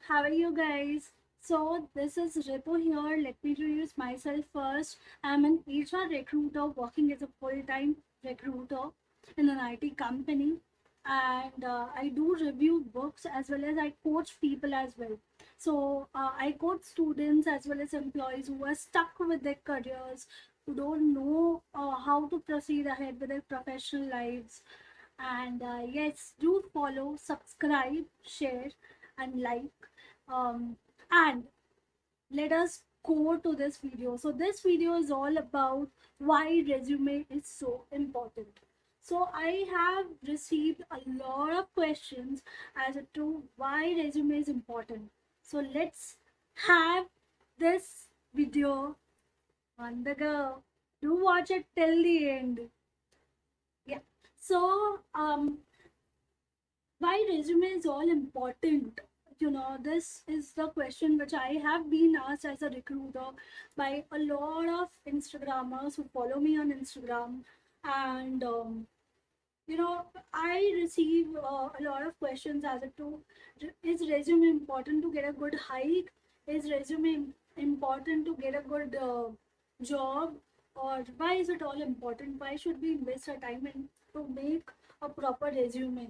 How are you guys? So this is Ritu here. Let me introduce myself first. I'm an HR recruiter working as a full-time recruiter in an IT company, and I do review books as well as I coach people as well. So I coach students as well as employees who are stuck with their careers, who don't know how to proceed ahead with their professional lives. And yes, do follow, subscribe, share, and like. And let us go to this video. So this video is all about why resume is so important. So I have received a lot of questions as to why resume is important. So let's have this video on the go. Do watch it till the end. Yeah. So why resume is all important. This is the question which I have been asked as a recruiter by a lot of Instagrammers who follow me on Instagram. And I receive a lot of questions as to, is resume important to get a good hike? Is resume important to get a good job? Or why is it all important? Why should we invest our time in to make a proper resume?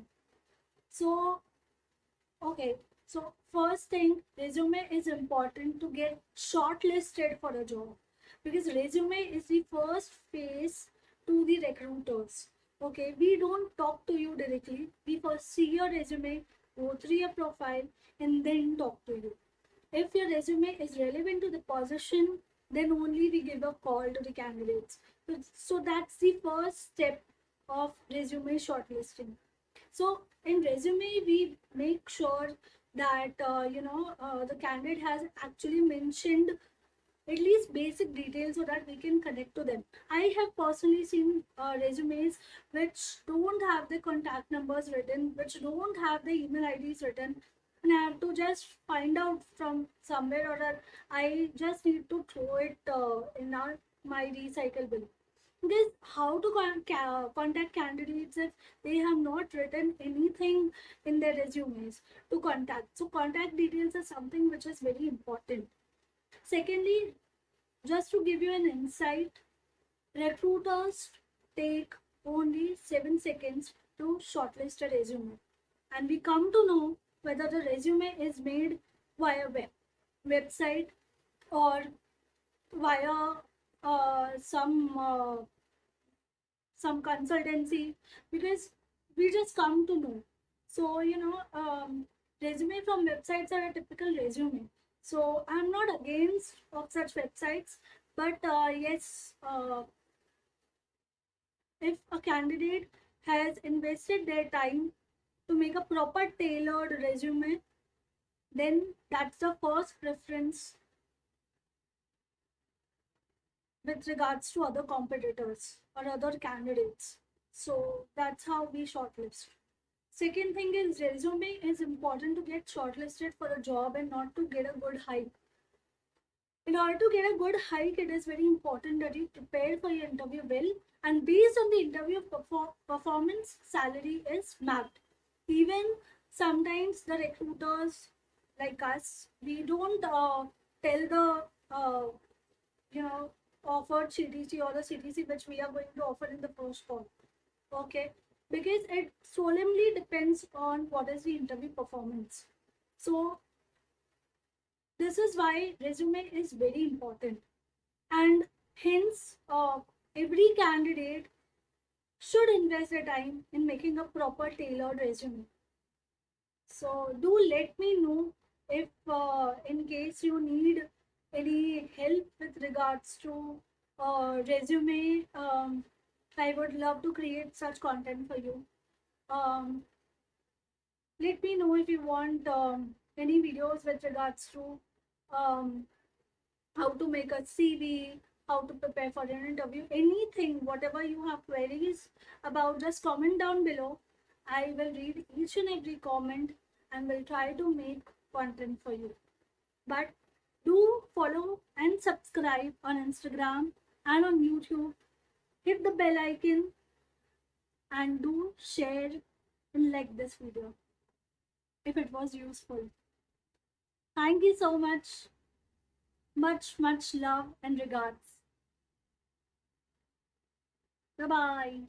So, okay. So, first thing, resume is important to get shortlisted for a job, because resume is the first face to the recruiters. Okay, we don't talk to you directly. We first see your resume, go through your profile, and then talk to you. If your resume is relevant to the position, then only we give a call to the candidates. So that's the first step of resume shortlisting. So in resume, we make sure that the candidate has actually mentioned at least basic details so that we can connect to them. I have personally seen resumes which don't have the contact numbers written, which don't have the email IDs written, and I have to just find out from somewhere, or that I just need to throw it in my recycle bin. Because how to contact candidates if they have not written anything in their resumes to contact? So contact details is something which is very important. Secondly, just to give you an insight, recruiters take only 7 seconds to shortlist a resume. And we come to know whether the resume is made via website, or via some consultancy, because we just come to know. So resume from websites are a typical resume. So I'm not against of such websites, but yes, if a candidate has invested their time to make a proper tailored resume, then that's the first preference with regards to other competitors or other candidates. So that's how we shortlist. Second thing is, resume is important to get shortlisted for a job and not to get a good hike. In order to get a good hike, it is very important that you prepare for your interview well, and based on the interview performance, salary is mapped. Even sometimes the recruiters like us, we don't tell the you know offered CTC or the CTC which we are going to offer in the first call. Okay, because it solemnly depends on what is the interview performance. So this is why resume is very important, and hence every candidate should invest their time in making a proper tailored resume. So do let me know if in case you need any help with regards to resume. I would love to create such content for you. um, Let me know if you want any videos with regards to um, how to make a CV, how to prepare for an interview, anything, whatever you have queries about, just comment down below. I will read each and every comment and will try to make content for you. But do follow and subscribe on Instagram and on YouTube. Hit the bell icon and do share and like this video if it was useful. Thank you so much. Much love and regards. Bye bye.